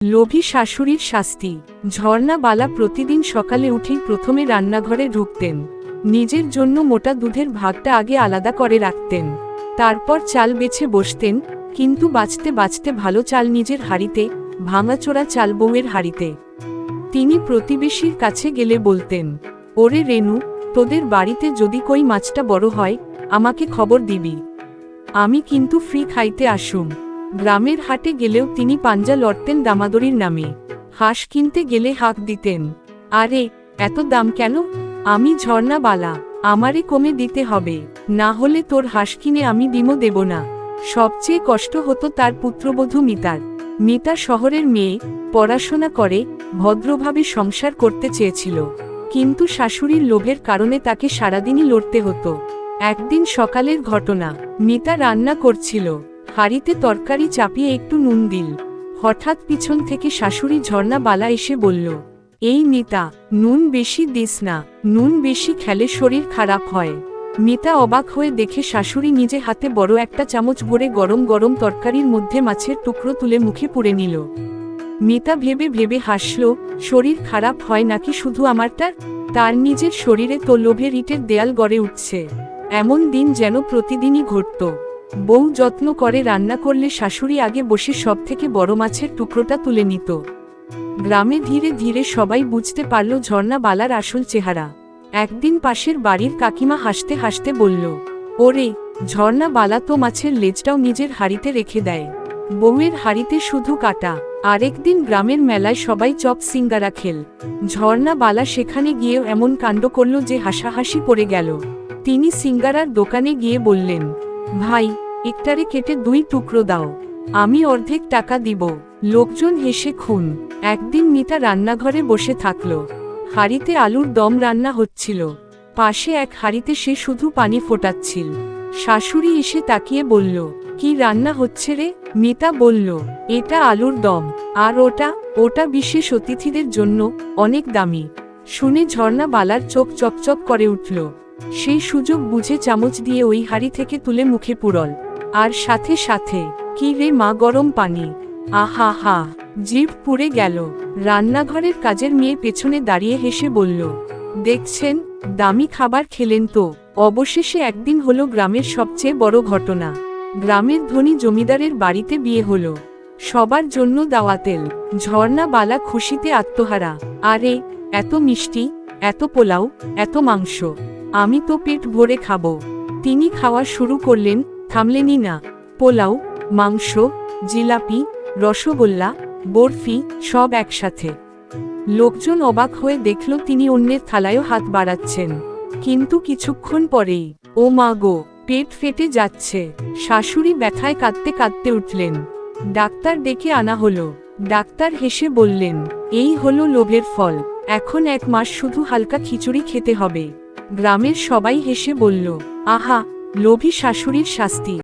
লোভী শাশুড়ির শাস্তি। ঝর্ণা বালা প্রতিদিন সকালে উঠেই প্রথমে রান্নাঘরে ঢুকতেন। নিজের জন্য মোটা দুধের ভাগটা আগে আলাদা করে রাখতেন। তারপর চাল বেছে বসতেন, কিন্তু বাঁচতে বাঁচতে ভালো চাল নিজের হাঁড়িতে, ভাঙাচোরা চাল বউয়ের হাঁড়িতে। তিনি প্রতিবেশীর কাছে গেলে বলতেন, ওরে রেনু, তোদের বাড়িতে যদি কই মাছটা বড় হয়, আমাকে খবর দিবি, আমি কিন্তু ফ্রি খাইতে আসুম। গ্রামের হাটে গেলেও তিনি পাঞ্জা লড়তেন দামাদরির নামে। হাঁস কিনতে গেলে হাঁক দিতেন, আরে এত দাম কেন? আমি ঝর্ণা বালা, আমারে কমে দিতে হবে, না হলে তোর হাঁস কিনে আমি ডিমও দেব না। সবচেয়ে কষ্ট হতো তার পুত্রবধূ মিতার। মিতা শহরের মেয়ে, পড়াশোনা করে ভদ্রভাবে সংসার করতে চেয়েছিল, কিন্তু শাশুড়ির লোভের কারণে তাকে সারাদিনই লড়তে হতো। একদিন সকালের ঘটনা, মিতা রান্না করছিল, হাঁড়িতে তরকারি চাপিয়ে একটু নুন দিল। হঠাৎ পিছন থেকে শাশুড়ি ঝর্ণা বালা এসে বলল, এই মিতা, নুন বেশি দিস না, নুন বেশি খেলে শরীর খারাপ হয়। মিতা অবাক হয়ে দেখে শাশুড়ি নিজে হাতে বড় একটা চামচ ভরে গরম গরম তরকারির মধ্যে মাছের টুকরো তুলে মুখে পুরে নিল। মিতা ভেবে ভেবে হাসল, শরীর খারাপ হয় নাকি শুধু আমারটার? তার নিজের শরীরে তো লোভের ইটের দেয়াল গড়ে উঠছে। এমন দিন যেন প্রতিদিনই ঘটত। বউ যত্ন করে রান্না করলে শাশুড়ি আগে বসে সব থেকে বড় মাছের টুকরোটা তুলে নিত। গ্রামে ধীরে ধীরে সবাই বুঝতে পারল ঝর্ণা বালার আসল চেহারা। একদিন পাশের বাড়ির কাকিমা হাসতে হাসতে বলল, ওরে, ঝর্ণা বালা তো মাছের লেজটাও নিজের হাঁড়িতে রেখে দেয়, বউয়ের হাঁড়িতে শুধু কাটা। আরেকদিন গ্রামের মেলায় সবাই চপ সিঙ্গারা খেল। ঝর্ণা বালা সেখানে গিয়েও এমন কাণ্ড করল যে হাসাহাসি পড়ে গেল। তিনি সিঙ্গারার দোকানে গিয়ে বললেন, ভাই, একটারে কেটে 2 টুকরো দাও, আমি অর্ধেক টাকা দিব। লোকজন হেসে খুন। একদিন মিতা রান্নাঘরে বসে থাকল, হাঁড়িতে আলুর দম রান্না হচ্ছিল, পাশে এক হাঁড়িতে সে শুধু পানি ফোটাচ্ছিল। শাশুড়ি এসে তাকিয়ে বলল, কি রান্না হচ্ছে রে? মিতা বলল, এটা আলুর দম, আর ওটা বিশেষ অতিথিদের জন্য, অনেক দামি। শুনে ঝর্ণা বালার চোখ চকচক করে উঠল। সেই সুযোগ বুঝে চামচ দিয়ে ওই হাঁড়ি থেকে তুলে মুখে পুরল, আর সাথে সাথে, কি রে মা, গরম পানি, আহা হা, জিভ পুড়ে গেল। রান্নাঘরের কাজের মেয়ে পেছনে দাঁড়িয়ে হেসে বলল, দেখছেন, দামি খাবার খেলেন তো। অবশেষে একদিন হলো গ্রামের সবচেয়ে বড় ঘটনা। গ্রামের ধনী জমিদারের বাড়িতে বিয়ে হলো, সবার জন্য দাওয়াতেল। ঝর্ণা বালা খুশিতে আত্মহারা। আরে, এত মিষ্টি, এত পোলাও, এত মাংস, আমি তো পেট ভরে খাবো। তিনি খাওয়া শুরু করলেন, থামলেনই না। পোলাও, মাংস, জিলাপি, রসগোল্লা, বরফি, সব একসাথে। লোকজন অবাক হয়ে দেখল তিনি অন্যের থালায়ও হাত বাড়াচ্ছেন। কিন্তু কিছুক্ষণ পরেই, ও মা গো, পেট ফেটে যাচ্ছে। শাশুড়ি ব্যথায় কাঁদতে কাঁদতে উঠলেন। ডাক্তার ডেকে আনা হলো। ডাক্তার হেসে বললেন, এই হলো লোভের ফল, এখন 1 মাস শুধু হালকা খিচুড়ি খেতে হবে। গ্রামের সবাই হেসে বলল, আহা, লোভী শাশুড়ির শাস্তি।